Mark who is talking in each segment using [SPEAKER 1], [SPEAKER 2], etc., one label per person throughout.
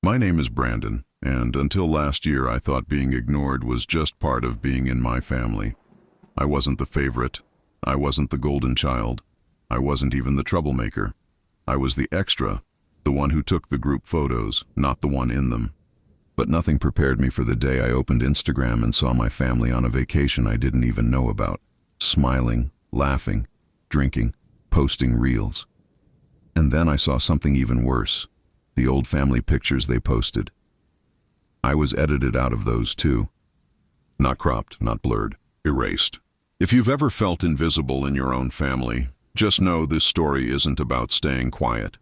[SPEAKER 1] My name is Brandon, and until last year I thought being ignored was just part of being in my family. I wasn't the favorite. I wasn't the golden child. I wasn't even the troublemaker. I was the extra, the one who took the group photos, not the one in them. But nothing prepared me for the day I opened Instagram and saw my family on a vacation I didn't even know about, smiling, laughing, drinking, posting reels. And then I saw something even worse, the old family pictures they posted. I was edited out of those too. Not cropped, not blurred, erased. If you've ever felt invisible in your own family, just know this story isn't about staying quiet.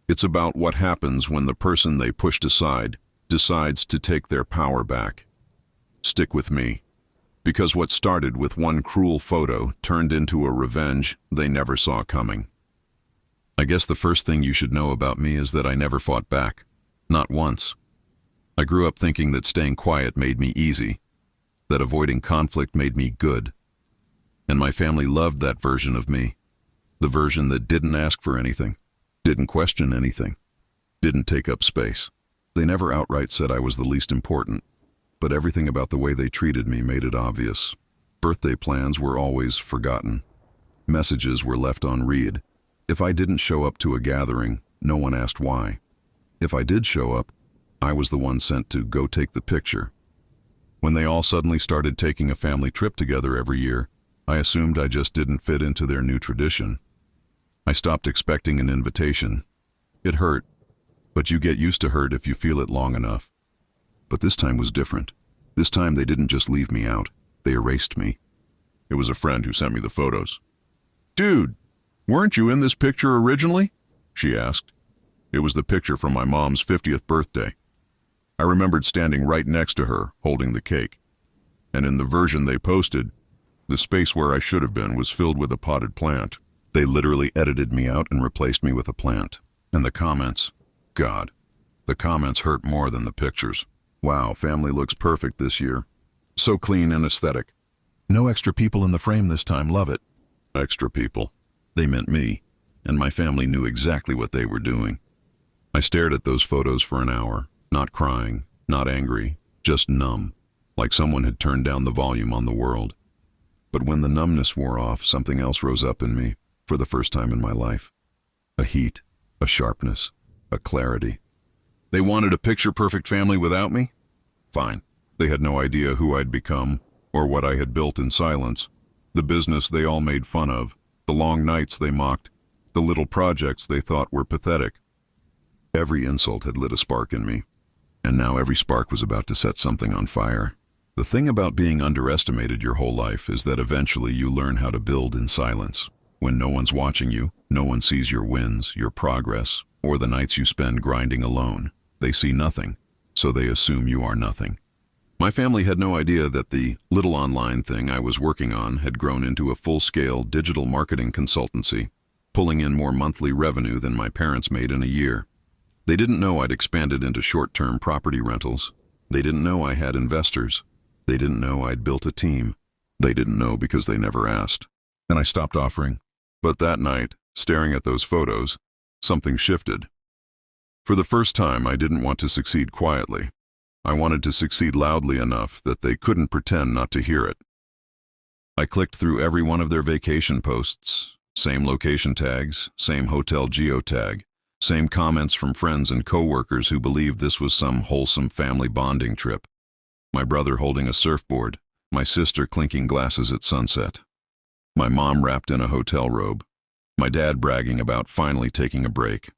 [SPEAKER 1] It's about what happens when the person they pushed aside decides to take their power back. Stick with me, because what started with one cruel photo turned into a revenge they never saw coming. I guess the first thing you should know about me is that I never fought back. Not once. I grew up thinking that staying quiet made me easy, that avoiding conflict made me good. And my family loved that version of me, the version that didn't ask for anything, didn't question anything, didn't take up space. They never outright said I was the least important, but everything about the way they treated me made it obvious. Birthday plans were always forgotten. Messages were left on read. If I didn't show up to a gathering, no one asked why. If I did show up, I was the one sent to go take the picture. When they all suddenly started taking a family trip together every year, I assumed I just didn't fit into their new tradition. I stopped expecting an invitation. It hurt, but you get used to hurt if you feel it long enough. But this time was different. This time they didn't just leave me out, they erased me. It was a friend who sent me the photos. "Dude, weren't you in this picture originally?" she asked. It was the picture from my mom's 50th birthday. I remembered standing right next to her, holding the cake. And in the version they posted, the space where I should have been was filled with a potted plant. They literally edited me out and replaced me with a plant. And the comments, God, the comments hurt more than the pictures. "Wow, family looks perfect this year. So clean and aesthetic. No extra people in the frame this time, love it." Extra people. They meant me, and my family knew exactly what they were doing. I stared at those photos for an hour, not crying, not angry, just numb, like someone had turned down the volume on the world. But when the numbness wore off, something else rose up in me, for the first time in my life. A heat, a sharpness, a clarity. They wanted a picture-perfect family without me? Fine. They had no idea who I'd become, or what I had built in silence. The business they all made fun of, the long nights they mocked, the little projects they thought were pathetic. Every insult had lit a spark in me, and now every spark was about to set something on fire. The thing about being underestimated your whole life is that eventually you learn how to build in silence. When no one's watching you, no one sees your wins, your progress, or the nights you spend grinding alone. They see nothing, so they assume you are nothing. My family had no idea that the little online thing I was working on had grown into a full-scale digital marketing consultancy, pulling in more monthly revenue than my parents made in a year. They didn't know I'd expanded into short-term property rentals. They didn't know I had investors. They didn't know I'd built a team. They didn't know because they never asked. And I stopped offering. But that night, staring at those photos, something shifted. For the first time, I didn't want to succeed quietly. I wanted to succeed loudly enough that they couldn't pretend not to hear it. I clicked through every one of their vacation posts, same location tags, same hotel geotag, same comments from friends and coworkers who believed this was some wholesome family bonding trip. My brother holding a surfboard, my sister clinking glasses at sunset, my mom wrapped in a hotel robe, my dad bragging about finally taking a break.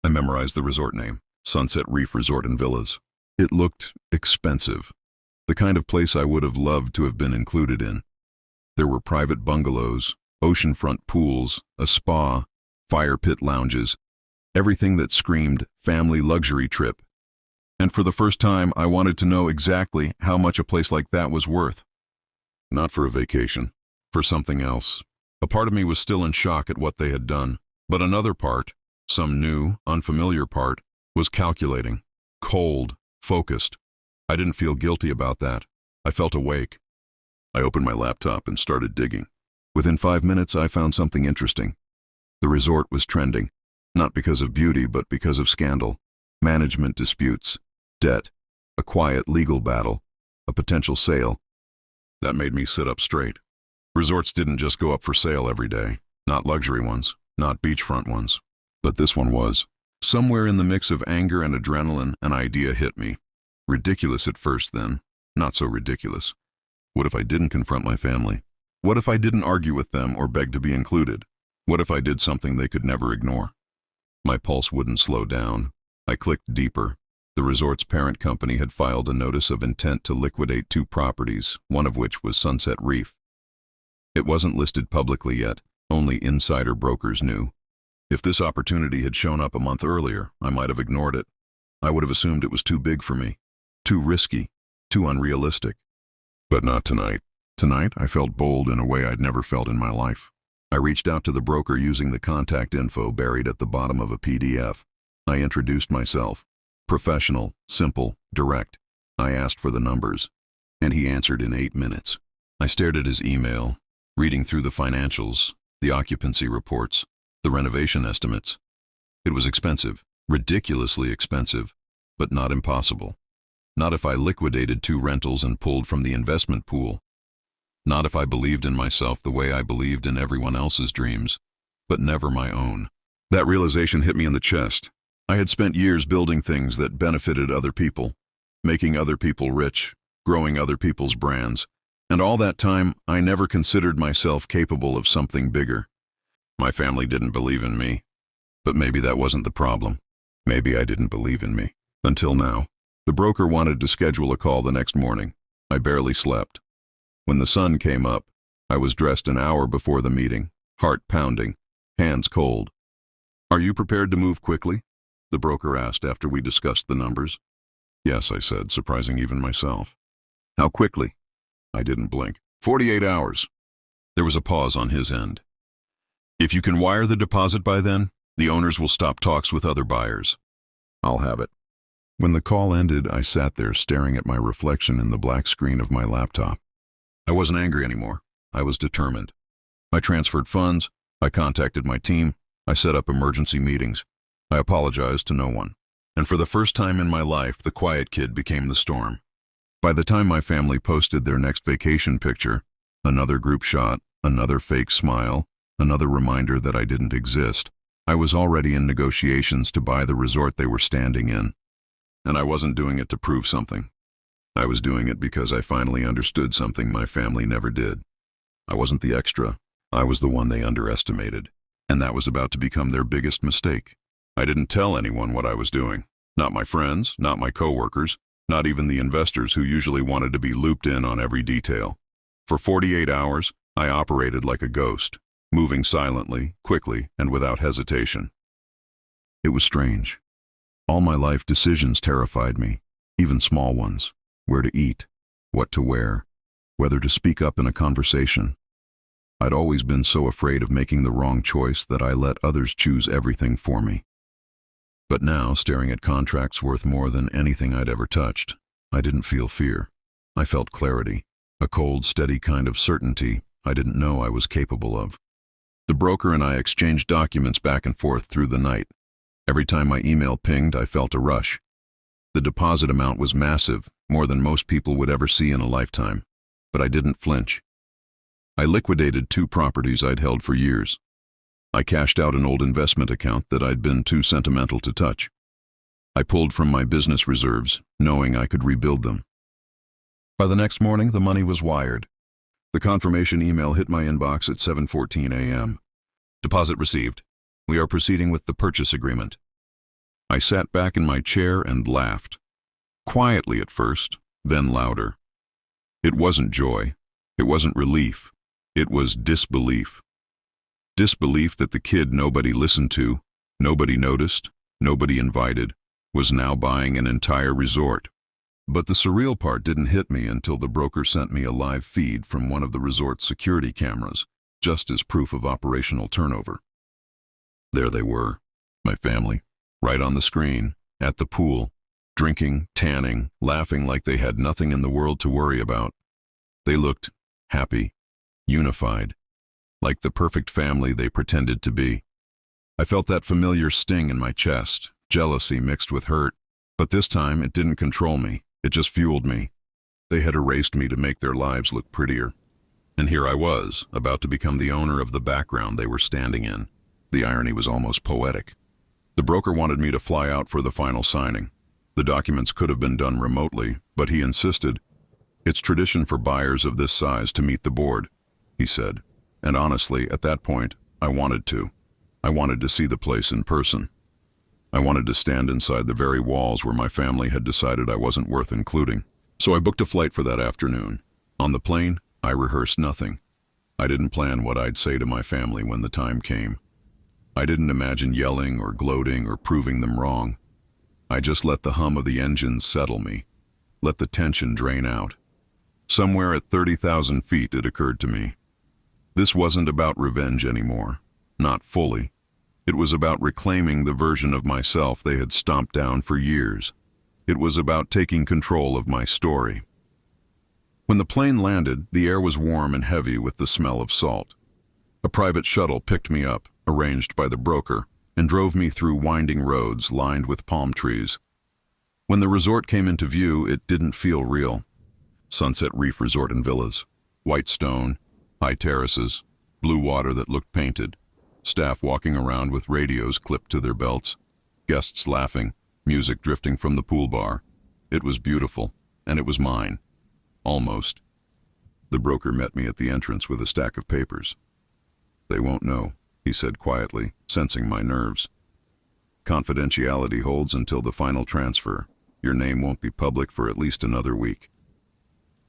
[SPEAKER 1] I memorized the resort name, Sunset Reef Resort and Villas. It looked expensive, the kind of place I would have loved to have been included in. There were private bungalows, oceanfront pools, a spa, fire pit lounges, everything that screamed family luxury trip. And for the first time, I wanted to know exactly how much a place like that was worth. Not for a vacation, for something else. A part of me was still in shock at what they had done, but another part, some new, unfamiliar part, was calculating, cold, focused. I didn't feel guilty about that. I felt awake. I opened my laptop and started digging. Within 5 minutes, I found something interesting. The resort was trending, not because of beauty, but because of scandal. management disputes, debt, a quiet legal battle, a potential sale. That made me sit up straight. Resorts didn't just go up for sale every day. Not luxury ones, not beachfront ones. But this one was. Somewhere in the mix of anger and adrenaline, an idea hit me. Ridiculous at first, then. Not so ridiculous. What if I didn't confront my family? What if I didn't argue with them or beg to be included? What if I did something they could never ignore? My pulse wouldn't slow down. I clicked deeper. The resort's parent company had filed a notice of intent to liquidate 2 properties, one of which was Sunset Reef. It wasn't listed publicly yet. Only insider brokers knew. If this opportunity had shown up a month earlier, I might have ignored it. I would have assumed it was too big for me, too risky, too unrealistic. But not tonight. Tonight, I felt bold in a way I'd never felt in my life. I reached out to the broker using the contact info buried at the bottom of a PDF. I introduced myself. Professional, simple, direct. I asked for the numbers, and he answered in 8 minutes. I stared at his email, reading through the financials, the occupancy reports, the renovation estimates. It was expensive, ridiculously expensive, but not impossible. Not if I liquidated 2 rentals and pulled from the investment pool. Not if I believed in myself the way I believed in everyone else's dreams, but never my own. That realization hit me in the chest. I had spent years building things that benefited other people, making other people rich, growing other people's brands, and all that time I never considered myself capable of something bigger. My family didn't believe in me, but maybe that wasn't the problem. Maybe I didn't believe in me. Until now. The broker wanted to schedule a call the next morning. I barely slept. When the sun came up, I was dressed an hour before the meeting, heart pounding, hands cold. "Are you prepared to move quickly?" the broker asked after we discussed the numbers. "Yes," I said, surprising even myself. "How quickly?" I didn't blink. 48 hours. There was a pause on his end. "If you can wire the deposit by then, the owners will stop talks with other buyers." "I'll have it." When the call ended, I sat there staring at my reflection in the black screen of my laptop. I wasn't angry anymore. I was determined. I transferred funds. I contacted my team. I set up emergency meetings. I apologized to no one. And for the first time in my life, the quiet kid became the storm. By the time my family posted their next vacation picture, another group shot, another fake smile, another reminder that I didn't exist, I was already in negotiations to buy the resort they were standing in. And I wasn't doing it to prove something. I was doing it because I finally understood something my family never did. I wasn't the extra. I was the one they underestimated. And that was about to become their biggest mistake. I didn't tell anyone what I was doing. Not my friends, not my coworkers, not even the investors who usually wanted to be looped in on every detail. For 48 hours, I operated like a ghost, moving silently, quickly, and without hesitation. It was strange. All my life, decisions terrified me, even small ones. Where to eat, what to wear, whether to speak up in a conversation. I'd always been so afraid of making the wrong choice that I let others choose everything for me. But now, staring at contracts worth more than anything I'd ever touched, I didn't feel fear. I felt clarity, a cold, steady kind of certainty I didn't know I was capable of. The broker and I exchanged documents back and forth through the night. Every time my email pinged, I felt a rush. The deposit amount was massive, more than most people would ever see in a lifetime, but I didn't flinch. I liquidated 2 properties I'd held for years. I cashed out an old investment account that I'd been too sentimental to touch. I pulled from my business reserves, knowing I could rebuild them. By the next morning, the money was wired. The confirmation email hit my inbox at 7:14 a.m. "Deposit received. We are proceeding with the purchase agreement." I sat back in my chair and laughed. Quietly at first, then louder. It wasn't joy. It wasn't relief. It was disbelief. Disbelief that the kid nobody listened to, nobody noticed, nobody invited, was now buying an entire resort. But the surreal part didn't hit me until the broker sent me a live feed from one of the resort's security cameras, just as proof of operational turnover. There they were, my family, right on the screen, at the pool, drinking, tanning, laughing like they had nothing in the world to worry about. They looked happy, unified, like the perfect family they pretended to be. I felt that familiar sting in my chest, jealousy mixed with hurt. But this time, it didn't control me. It just fueled me. They had erased me to make their lives look prettier. And here I was, about to become the owner of the background they were standing in. The irony was almost poetic. The broker wanted me to fly out for the final signing. The documents could have been done remotely, but he insisted. It's tradition for buyers of this size to meet the board, he said. And honestly, at that point, I wanted to. I wanted to see the place in person. I wanted to stand inside the very walls where my family had decided I wasn't worth including. So I booked a flight for that afternoon. On the plane, I rehearsed nothing. I didn't plan what I'd say to my family when the time came. I didn't imagine yelling or gloating or proving them wrong. I just let the hum of the engines settle me. Let the tension drain out. Somewhere at 30,000 feet, it occurred to me. This wasn't about revenge anymore. Not fully. It was about reclaiming the version of myself they had stomped down for years. It was about taking control of my story. When the plane landed, the air was warm and heavy with the smell of salt. A private shuttle picked me up, arranged by the broker, and drove me through winding roads lined with palm trees. When the resort came into view, it didn't feel real. Sunset Reef Resort and Villas. White stone, high terraces, blue water that looked painted, staff walking around with radios clipped to their belts, guests laughing, music drifting from the pool bar. It was beautiful, and it was mine. Almost. The broker met me at the entrance with a stack of papers. They won't know, he said quietly, sensing my nerves. Confidentiality holds until the final transfer. Your name won't be public for at least another week.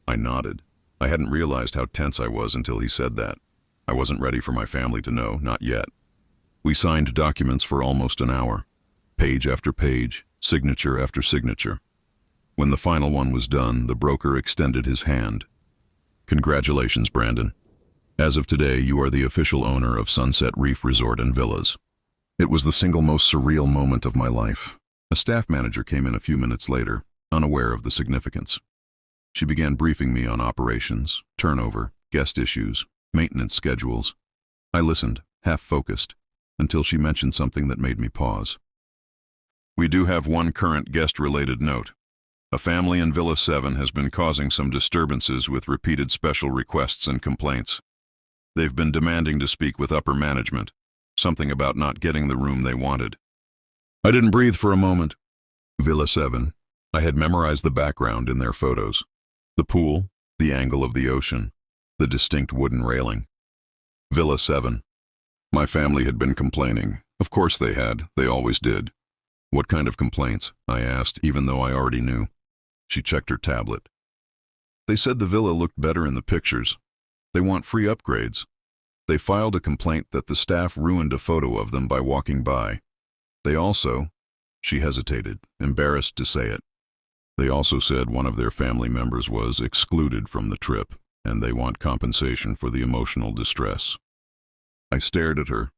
[SPEAKER 1] I nodded. I hadn't realized how tense I was until he said that. I wasn't ready for my family to know, not yet. We signed documents for almost an hour. Page after page, signature after signature. When the final one was done, the broker extended his hand. Congratulations, Brandon. As of today, you are the official owner of Sunset Reef Resort and Villas. It was the single most surreal moment of my life. A staff manager came in a few minutes later, unaware of the significance. She began briefing me on operations, turnover, guest issues, maintenance schedules. I listened, half-focused, until she mentioned something that made me pause. We do have one current guest-related note. A family in Villa 7 has been causing some disturbances with repeated special requests and complaints. They've been demanding to speak with upper management, something about not getting the room they wanted. I didn't breathe for a moment. Villa 7. I had memorized the background in their photos. The pool, the angle of the ocean, the distinct wooden railing. Villa 7. My family had been complaining. Of course they had. They always did. What kind of complaints? I asked, even though I already knew. She checked her tablet. They said the villa looked better in the pictures. They want free upgrades. They filed a complaint that the staff ruined a photo of them by walking by. They also, she hesitated, embarrassed to say it. They also said one of their family members was excluded from the trip, and they want compensation for the emotional distress. I stared at her.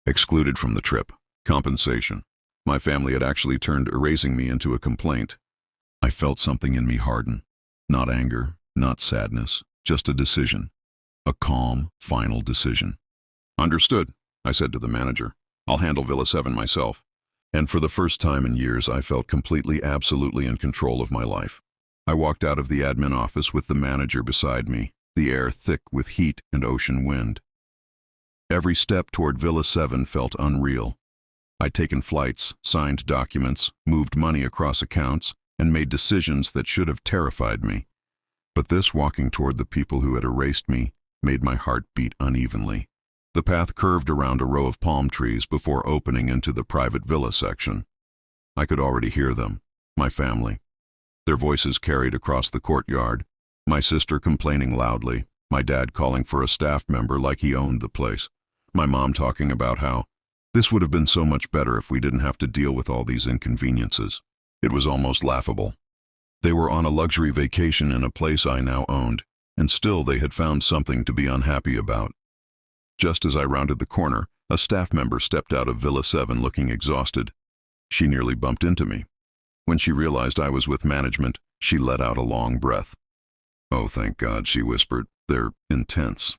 [SPEAKER 1] Excluded from the trip. Compensation. My family had actually turned erasing me into a complaint. I felt something in me harden. Not anger, not sadness, just a decision. A calm, final decision. Understood, I said to the manager. I'll handle Villa 7 myself. And for the first time in years, I felt completely, absolutely in control of my life. I walked out of the admin office with the manager beside me, the air thick with heat and ocean wind. Every step toward Villa 7 felt unreal. I'd taken flights, signed documents, moved money across accounts, and made decisions that should have terrified me. But this walking toward the people who had erased me made my heart beat unevenly. The path curved around a row of palm trees before opening into the private villa section. I could already hear them, my family. Their voices carried across the courtyard, my sister complaining loudly, my dad calling for a staff member like he owned the place, my mom talking about how this would have been so much better if we didn't have to deal with all these inconveniences. It was almost laughable. They were on a luxury vacation in a place I now owned, and still they had found something to be unhappy about. Just as I rounded the corner, a staff member stepped out of Villa 7 looking exhausted. She nearly bumped into me. When she realized I was with management, she let out a long breath. "Oh, thank God," she whispered. "They're intense."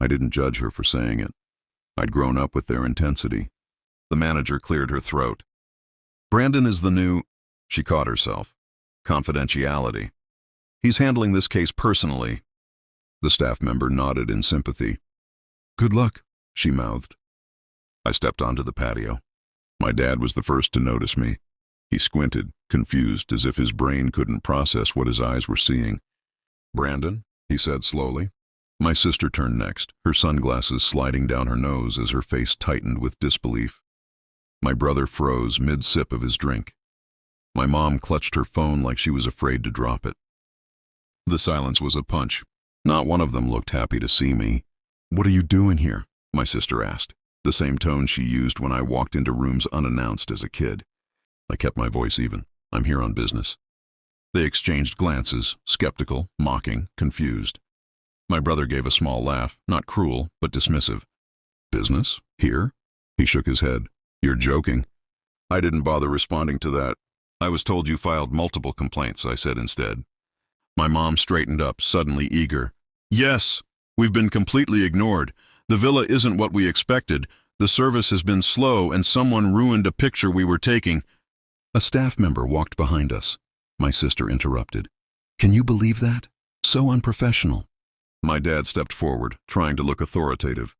[SPEAKER 1] I didn't judge her for saying it. I'd grown up with their intensity. The manager cleared her throat. "Brandon is the new..." She caught herself. Confidentiality. He's handling this case personally. The staff member nodded in sympathy. Good luck, she mouthed. I stepped onto the patio. My dad was the first to notice me. He squinted, confused, as if his brain couldn't process what his eyes were seeing. Brandon, he said slowly. My sister turned next, her sunglasses sliding down her nose as her face tightened with disbelief. My brother froze mid-sip of his drink. My mom clutched her phone like she was afraid to drop it. The silence was a punch. Not one of them looked happy to see me. What are you doing here? My sister asked, the same tone she used when I walked into rooms unannounced as a kid. I kept my voice even. I'm here on business. They exchanged glances, skeptical, mocking, confused. My brother gave a small laugh, not cruel, but dismissive. Business? Here? He shook his head. You're joking. I didn't bother responding to that. I was told you filed multiple complaints, I said instead. My mom straightened up, suddenly eager. Yes, we've been completely ignored. The villa isn't what we expected. The service has been slow and someone ruined a picture we were taking. A staff member walked behind us. My sister interrupted. Can you believe that? So unprofessional. My dad stepped forward, trying to look authoritative.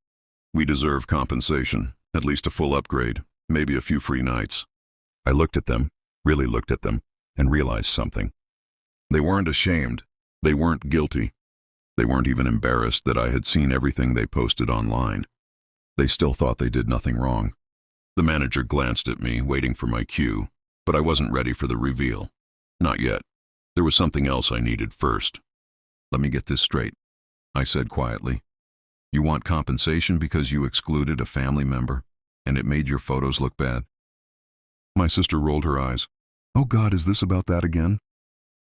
[SPEAKER 1] We deserve compensation, at least a full upgrade, maybe a few free nights. I looked at them, really looked at them, and realized something. They weren't ashamed. They weren't guilty. They weren't even embarrassed that I had seen everything they posted online. They still thought they did nothing wrong. The manager glanced at me, waiting for my cue, but I wasn't ready for the reveal. Not yet. There was something else I needed first. Let me get this straight, I said quietly. You want compensation because you excluded a family member, and it made your photos look bad? My sister rolled her eyes. Oh God, is this about that again?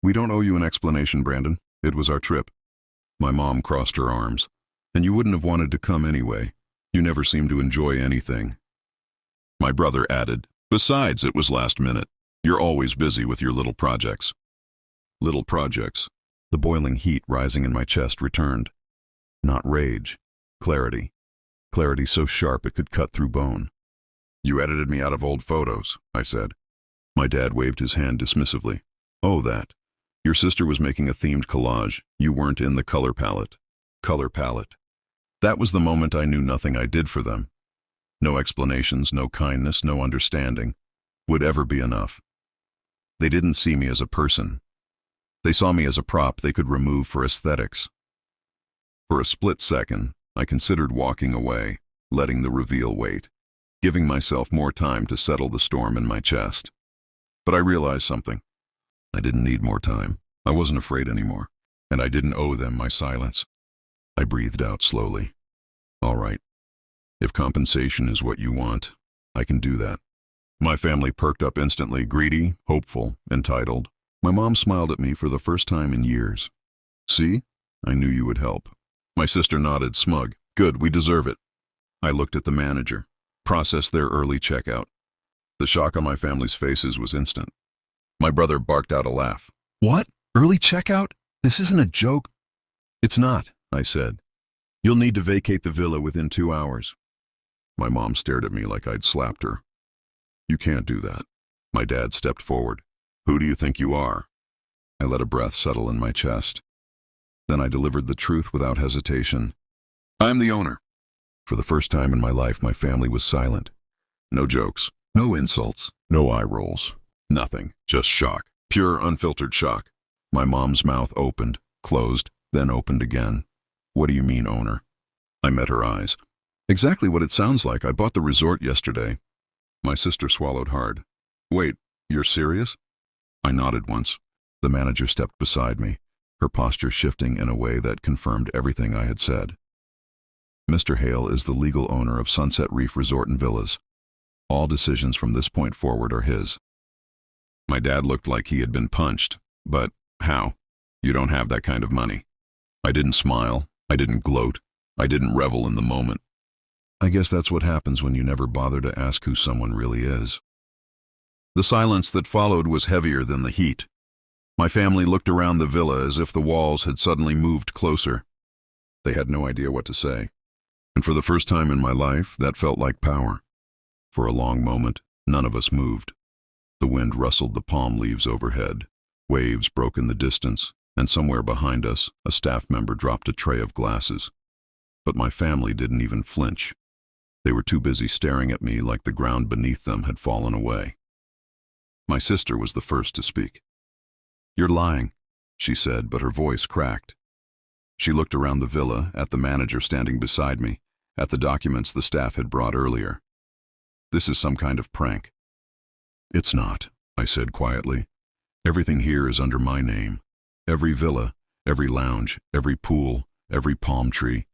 [SPEAKER 1] We don't owe you an explanation, Brandon. It was our trip. My mom crossed her arms. And you wouldn't have wanted to come anyway. You never seemed to enjoy anything. My brother added, besides, it was last minute. You're always busy with your little projects. Little projects. The boiling heat rising in my chest returned. Not rage. Clarity. Clarity so sharp it could cut through bone. You edited me out of old photos, I said. My dad waved his hand dismissively. Oh, that. Your sister was making a themed collage. You weren't in the color palette. Color palette. That was the moment I knew nothing I did for them. No explanations, no kindness, no understanding would ever be enough. They didn't see me as a person. They saw me as a prop they could remove for aesthetics. For a split second, I considered walking away, letting the reveal wait, giving myself more time to settle the storm in my chest. But I realized something. I didn't need more time. I wasn't afraid anymore, and I didn't owe them my silence. I breathed out slowly. All right. If compensation is what you want, I can do that. My family perked up instantly, greedy, hopeful, entitled. My mom smiled at me for the first time in years. See? I knew you would help. My sister nodded, smug. Good, we deserve it. I looked at the manager, processed their early checkout. The shock on my family's faces was instant. My brother barked out a laugh. What? Early checkout? This isn't a joke. It's not, I said. You'll need to vacate the villa within 2 hours. My mom stared at me like I'd slapped her. You can't do that. My dad stepped forward. Who do you think you are? I let a breath settle in my chest. Then I delivered the truth without hesitation. I'm the owner. For the first time in my life, my family was silent. No jokes, no insults, no eye rolls. Nothing, just shock. Pure, unfiltered shock. My mom's mouth opened, closed, then opened again. What do you mean, owner? I met her eyes. Exactly what it sounds like. I bought the resort yesterday. My sister swallowed hard. Wait, you're serious? I nodded once. The manager stepped beside me, her posture shifting in a way that confirmed everything I had said. Mr. Hale is the legal owner of Sunset Reef Resort and Villas. All decisions from this point forward are his. My dad looked like he had been punched, but how? You don't have that kind of money. I didn't smile. I didn't gloat. I didn't revel in the moment. I guess that's what happens when you never bother to ask who someone really is. The silence that followed was heavier than the heat. My family looked around the villa as if the walls had suddenly moved closer. They had no idea what to say. And for the first time in my life, that felt like power. For a long moment, none of us moved. The wind rustled the palm leaves overhead. Waves broke in the distance, and somewhere behind us, a staff member dropped a tray of glasses. But my family didn't even flinch. They were too busy staring at me like the ground beneath them had fallen away. My sister was the first to speak. "You're lying," she said, but her voice cracked. She looked around the villa, at the manager standing beside me, at the documents the staff had brought earlier. "This is some kind of prank." "It's not," I said quietly. "Everything here is under my name. Every villa, every lounge, every pool, every palm tree,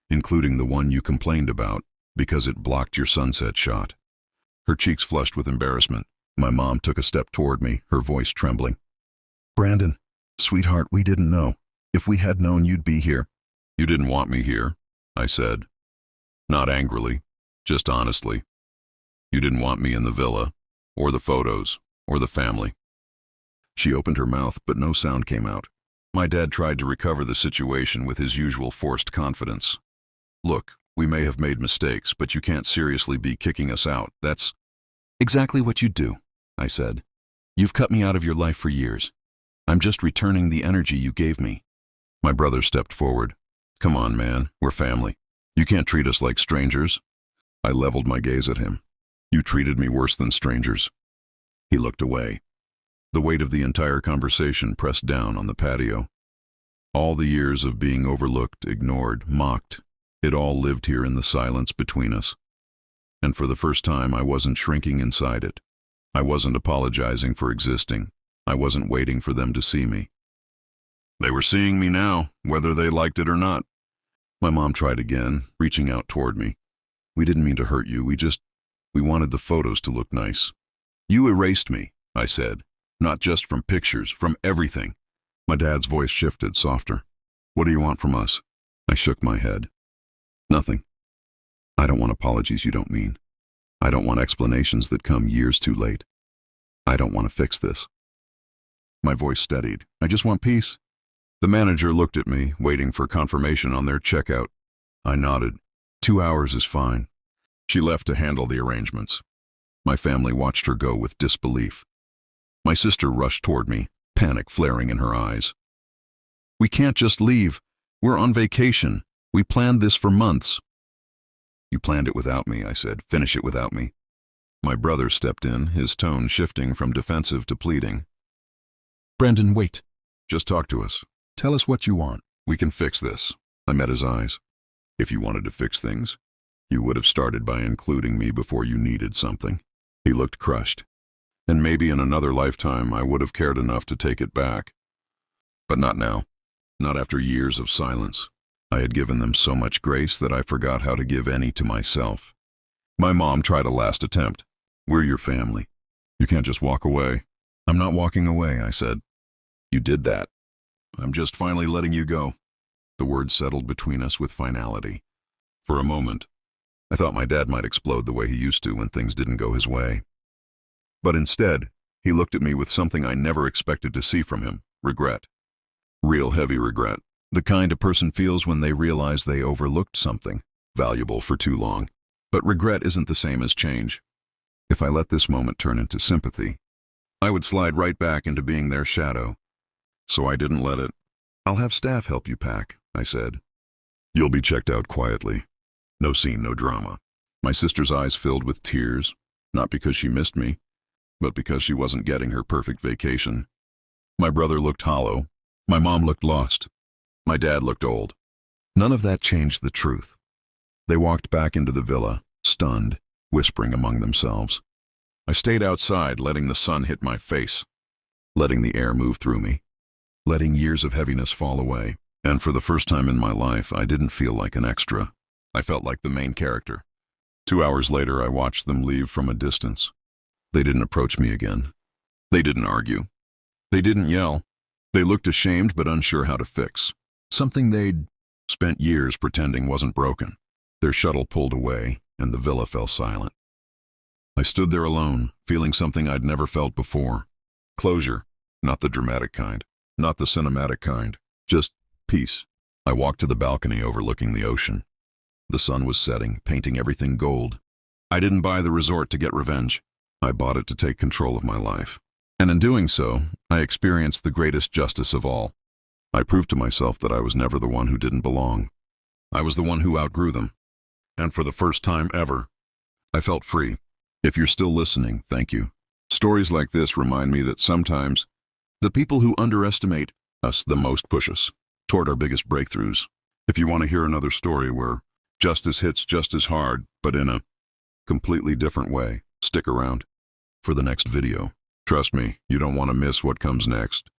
[SPEAKER 1] including the one you complained about because it blocked your sunset shot." Her cheeks flushed with embarrassment. My mom took a step toward me, her voice trembling. "Brandon, sweetheart, we didn't know. If we had known, you'd be here." "You didn't want me here," I said. Not angrily, just honestly. "You didn't want me in the villa, or the photos, or the family." She opened her mouth, but no sound came out. My dad tried to recover the situation with his usual forced confidence. "Look, we may have made mistakes, but you can't seriously be kicking us out. That's exactly what you do," I said. "You've cut me out of your life for years. I'm just returning the energy you gave me." My brother stepped forward. "Come on, man, we're family. You can't treat us like strangers." I leveled my gaze at him. "You treated me worse than strangers." He looked away. The weight of the entire conversation pressed down on the patio. All the years of being overlooked, ignored, mocked, it all lived here in the silence between us. And for the first time, I wasn't shrinking inside it. I wasn't apologizing for existing. I wasn't waiting for them to see me. They were seeing me now, whether they liked it or not. My mom tried again, reaching out toward me. "We didn't mean to hurt you. We wanted the photos to look nice." "You erased me," I said. "Not just from pictures, from everything." My dad's voice shifted, softer. "What do you want from us?" I shook my head. "Nothing. I don't want apologies you don't mean. I don't want explanations that come years too late. I don't want to fix this." My voice steadied. "I just want peace." The manager looked at me, waiting for confirmation on their checkout. I nodded. 2 hours is fine." She left to handle the arrangements. My family watched her go with disbelief. My sister rushed toward me, panic flaring in her eyes. "We can't just leave. We're on vacation. We planned this for months." "You planned it without me," I said. "Finish it without me." My brother stepped in, his tone shifting from defensive to pleading. "Brandon, wait. Just talk to us. Tell us what you want. We can fix this." I met his eyes. "If you wanted to fix things, you would have started by including me before you needed something." He looked crushed. "And maybe in another lifetime I would have cared enough to take it back. But not now. Not after years of silence. I had given them so much grace that I forgot how to give any to myself." My mom tried a last attempt. "We're your family. You can't just walk away." "I'm not walking away," I said. "You did that. I'm just finally letting you go." The words settled between us with finality. For a moment, I thought my dad might explode the way he used to when things didn't go his way. But instead, he looked at me with something I never expected to see from him: regret. Real heavy regret. The kind a person feels when they realize they overlooked something valuable for too long. But regret isn't the same as change. If I let this moment turn into sympathy, I would slide right back into being their shadow. So I didn't let it. "I'll have staff help you pack," I said. "You'll be checked out quietly. No scene, no drama." My sister's eyes filled with tears, not because she missed me, but because she wasn't getting her perfect vacation. My brother looked hollow. My mom looked lost. My dad looked old. None of that changed the truth. They walked back into the villa, stunned, whispering among themselves. I stayed outside, letting the sun hit my face, letting the air move through me, letting years of heaviness fall away. And for the first time in my life, I didn't feel like an extra. I felt like the main character. 2 hours later, I watched them leave from a distance. They didn't approach me again. They didn't argue. They didn't yell. They looked ashamed but unsure how to fix something they'd spent years pretending wasn't broken. Their shuttle pulled away, and the villa fell silent. I stood there alone, feeling something I'd never felt before. Closure, not the dramatic kind, not the cinematic kind, just peace. I walked to the balcony overlooking the ocean. The sun was setting, painting everything gold. I didn't buy the resort to get revenge. I bought it to take control of my life. And in doing so, I experienced the greatest justice of all. I proved to myself that I was never the one who didn't belong. I was the one who outgrew them. And for the first time ever, I felt free. If you're still listening, thank you. Stories like this remind me that sometimes the people who underestimate us the most push us toward our biggest breakthroughs. If you want to hear another story where justice hits just as hard, but in a completely different way, stick around for the next video. Trust me, you don't want to miss what comes next.